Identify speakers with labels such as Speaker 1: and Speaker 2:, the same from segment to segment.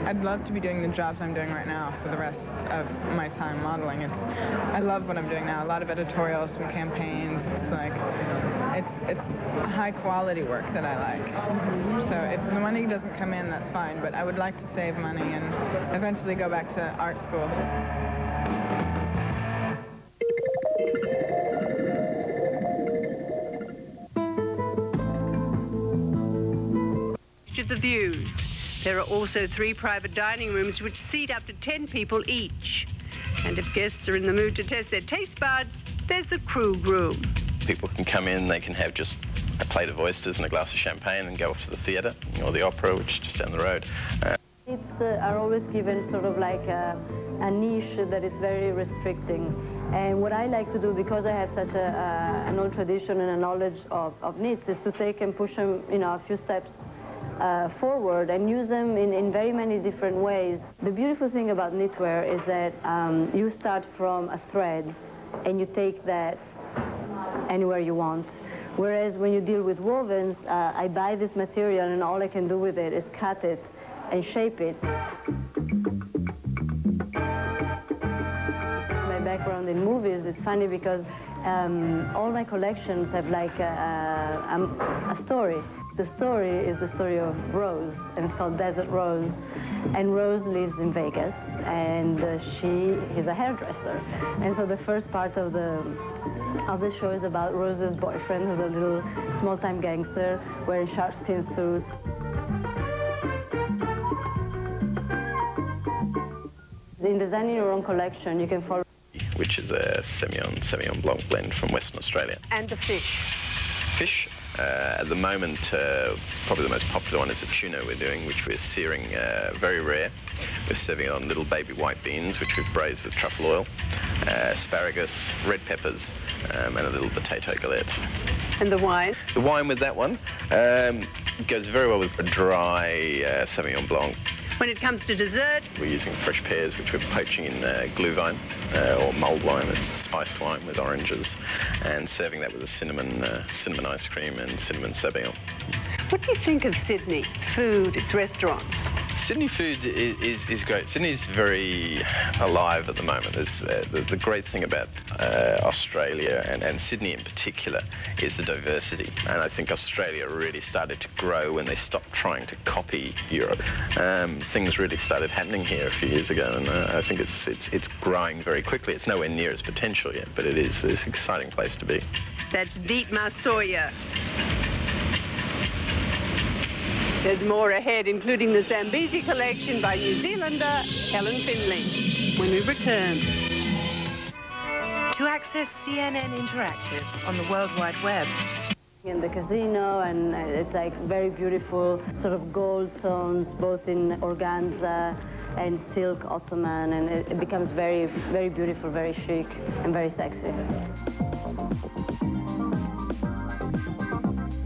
Speaker 1: I'd love to be doing the jobs I'm doing right now for the rest of my time modeling. I love what I'm doing now. A lot of editorials, some campaigns. It's like, it's high quality work that I like. So if the money doesn't come in, that's fine, but I would like to save money and eventually go back to art school.
Speaker 2: Of the views. There are also 3 private dining rooms which seat up to 10 people each. And if guests are in the mood to test their taste buds, there's the crew room.
Speaker 3: People can come in, they can have just a plate of oysters and a glass of champagne and go off to the theatre or the opera, which is just down the road.
Speaker 4: Are always given sort of like a niche that is very restricting. And what I like to do, because I have such an old tradition and a knowledge of knits, is to take and push them, you know, a few steps forward and use them in very many different ways. The beautiful thing about knitwear is that you start from a thread and you take that anywhere you want. Whereas when you deal with wovens, I buy this material and all I can do with it is cut it and shape it. My background in movies is funny because all my collections have like a story. The story is the story of Rose, and it's called Desert Rose. And Rose lives in Vegas, and she is a hairdresser. And so the first part of the show is about Rose's boyfriend, who's a little small-time gangster wearing sharkskin suits. In designing your own collection, you can follow...
Speaker 3: Which is a Semillon Blanc blend from Western Australia.
Speaker 2: And the fish.
Speaker 3: Fish? At the moment, probably the most popular one is a tuna we're doing, which we're searing very rare. We're serving it on little baby white beans, which we've braised with truffle oil, asparagus, red peppers, and a little potato galette.
Speaker 2: And the wine?
Speaker 3: The wine with that one goes very well with a dry Sauvignon Blanc.
Speaker 2: When it comes to dessert,
Speaker 3: we're using fresh pears, which we're poaching in glue vine or mulled wine. It's spiced wine with oranges, and serving that with a cinnamon ice cream and cinnamon sabayon.
Speaker 2: What do you think of Sydney? Its food, its restaurants?
Speaker 3: Sydney food is great. Sydney is very alive at the moment. The great thing about Australia and Sydney in particular is the diversity. And I think Australia really started to grow when they stopped trying to copy Europe. Things really started happening here a few years ago, and I think it's growing very quickly. It's nowhere near its potential yet, but it's an exciting place to be.
Speaker 2: That's Dietmar Sawyer. There's more ahead, including the Zambezi collection by New Zealander Helen Finley, when we return. To access CNN Interactive on the World Wide Web.
Speaker 4: In the casino, and it's like very beautiful sort of gold tones, both in organza and silk ottoman, and it becomes very, very beautiful, very chic, and very sexy.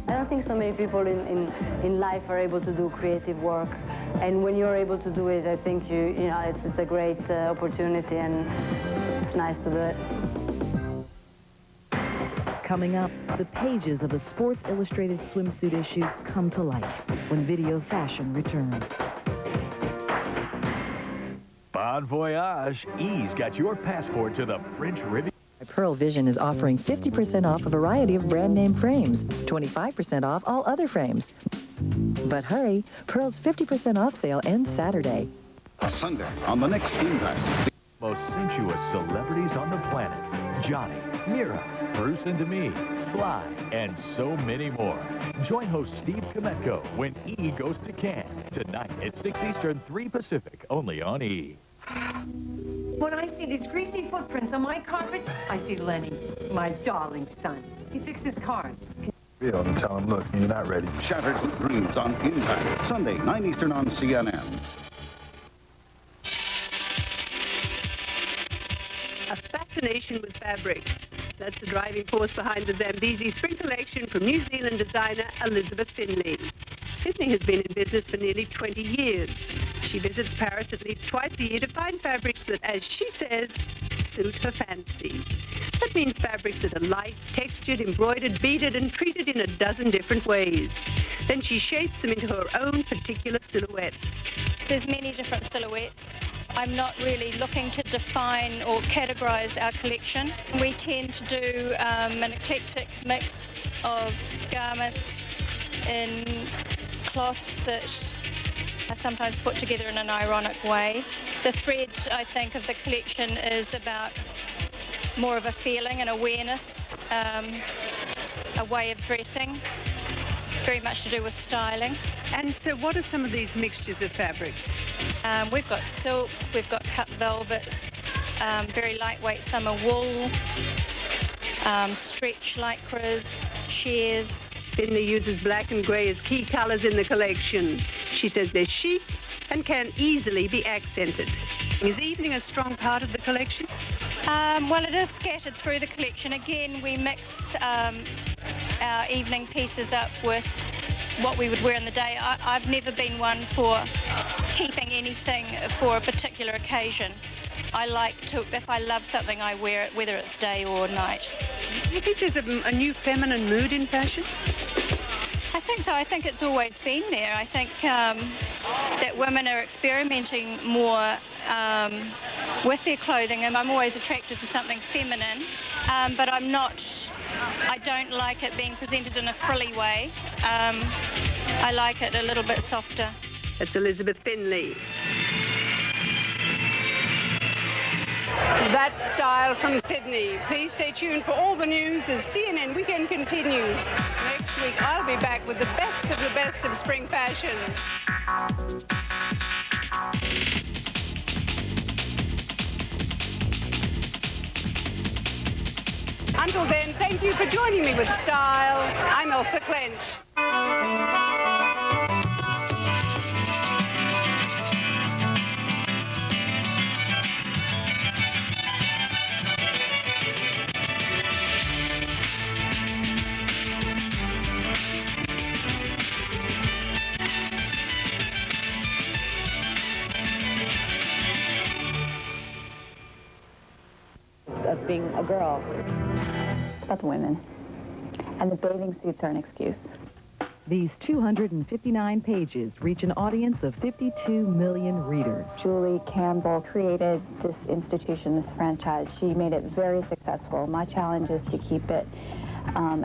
Speaker 4: I don't think so many people in life are able to do creative work, and when you're able to do it, I think you know it's a great opportunity, and it's nice to do it.
Speaker 5: Coming up, the pages of a Sports Illustrated swimsuit issue come to life when video fashion returns.
Speaker 6: Bon voyage. E's got your passport to the French Riviera.
Speaker 5: Pearl Vision is offering 50% off a variety of brand name frames, 25% off all other frames. But hurry, Pearl's 50% off sale ends Saturday.
Speaker 7: Sunday on the next Impact.
Speaker 6: Most sensuous celebrities on the planet. Johnny, Mira, Bruce and Demi, Sly, and so many more. Join host Steve Kometko when E goes to Cannes. Tonight at 6 Eastern, 3 Pacific, only on E.
Speaker 8: When I see these greasy footprints on my carpet, I see Lenny, my darling son. He fixes cars.
Speaker 7: And tell him, look, you're not ready. Shattered Dreams on Impact. Sunday, 9 Eastern on CNN.
Speaker 2: A fascination with fabrics. That's the driving force behind the Zambezi spring collection from New Zealand designer Elizabeth Finley. Finley has been in business for nearly 20 years. She visits Paris at least twice a year to find fabrics that, as she says, suit her fancy. That means fabrics that are light, textured, embroidered, beaded, and treated in a dozen different ways. Then she shapes them into her own particular silhouettes.
Speaker 9: There's many different silhouettes. I'm not really looking to define or categorize our collection. We tend to do an eclectic mix of garments in cloths that are sometimes put together in an ironic way. The thread, I think, of the collection is about more of a feeling, an awareness, a way of dressing, very much to do with styling.
Speaker 2: And so what are some of these mixtures of fabrics?
Speaker 9: We've got silks, we've got cut velvets, very lightweight summer wool, stretch lycras, sheers.
Speaker 2: Finley uses black and grey as key colours in the collection. She says they're chic and can easily be accented. Is evening a strong part of the collection?
Speaker 9: Well, it is scattered through the collection. Again, we mix our evening pieces up with what we would wear in the day. I've never been one for keeping anything for a particular occasion. I like to, if I love something, I wear it, whether it's day or night.
Speaker 2: Do you think there's a new feminine mood in fashion?
Speaker 9: I think so. I think it's always been there. I think that women are experimenting more with their clothing, and I'm always attracted to something feminine, but I don't like it being presented in a frilly way. I like it a little bit softer.
Speaker 2: That's Elizabeth Finley. That style from Sydney. Please stay tuned for all the news as CNN Weekend continues. Next week, I'll be back with the best of spring fashions. Until then, thank you for joining me with Style. I'm Elsa Clench.
Speaker 10: Of being a girl. About the women. And the bathing suits are an excuse.
Speaker 5: These 259 pages reach an audience of 52 million readers.
Speaker 10: Julie Campbell created this institution, this franchise. She made it very successful. My challenge is to keep it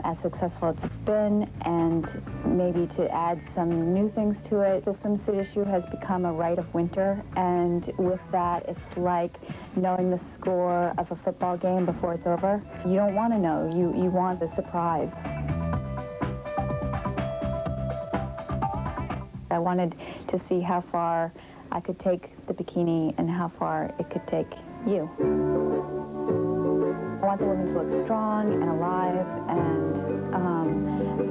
Speaker 10: as successful as it's been, and maybe to add some new things to it. The swimsuit issue has become a rite of winter, and with that, it's like knowing the score of a football game before it's over. You don't want to know. You want the surprise. I wanted to see how far I could take the bikini and how far it could take you. I want the women to look strong and alive and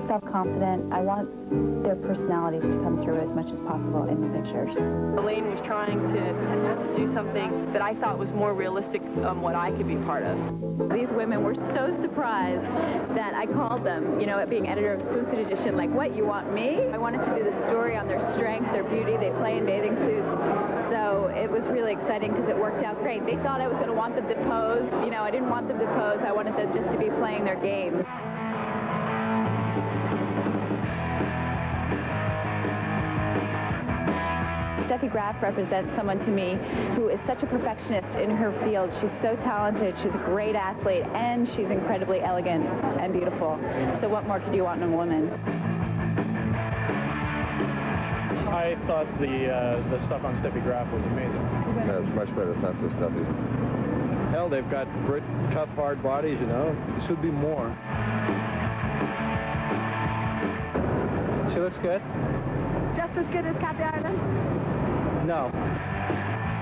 Speaker 10: self-confident. I want their personalities to come through as much as possible in the pictures.
Speaker 11: Elaine was trying to do something that I thought was more realistic what I could be part of.
Speaker 12: These women were so surprised that I called them, you know, at being editor of Swimsuit Edition, like, what, you want me? I wanted to do the story on their strength, their beauty. They play in bathing suits. So it was really exciting because it worked out great. They thought I was going to want them to pose. You know, I didn't want them to pose. I wanted them just to be playing their game. Steffi Graf represents someone to me who is such a perfectionist in her field. She's so talented, she's a great athlete, and she's incredibly elegant and beautiful. So what more could you want in a woman?
Speaker 13: I thought the stuff on Steffi Graf was amazing.
Speaker 14: Yeah, it's much better. It's not so stuffy.
Speaker 13: Hell, they've got great, tough, hard bodies, you know. There should be more. She looks good.
Speaker 12: Just as good as Kathy Ireland?
Speaker 13: No.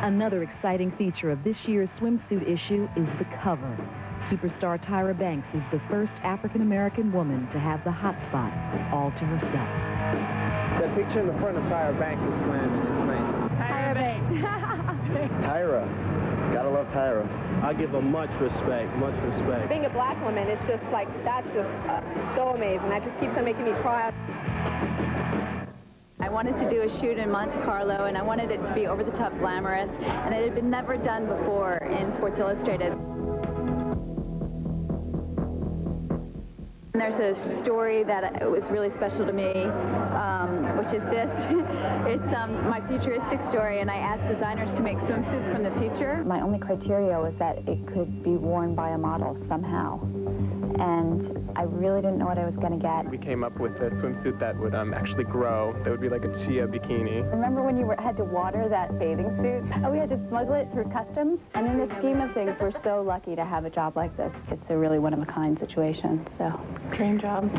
Speaker 5: Another exciting feature of this year's swimsuit issue is the cover. Superstar Tyra Banks is the first African-American woman to have the hot spot all to herself.
Speaker 13: That picture in the front of Tyra Banks is slamming. It's nice.
Speaker 12: Tyra Banks.
Speaker 13: Tyra. Gotta love Tyra. I give her much respect, much respect.
Speaker 15: Being a black woman, it's just like, that's just so amazing. That just keeps on making me proud.
Speaker 12: I wanted to do a shoot in Monte Carlo, and I wanted it to be over-the-top glamorous, and it had been never done before in Sports Illustrated. There's a story that was really special to me, which is this. It's my futuristic story, and I asked designers to make swimsuits from the future.
Speaker 10: My only criteria was that it could be worn by a model somehow. And I really didn't know what I was going to get.
Speaker 16: We came up with a swimsuit that would actually grow. That would be like a chia bikini.
Speaker 10: Remember when you had to water that bathing suit? We had to smuggle it through customs. And in the scheme of things, we're so lucky to have a job like this. It's a really one-of-a-kind situation, so dream job.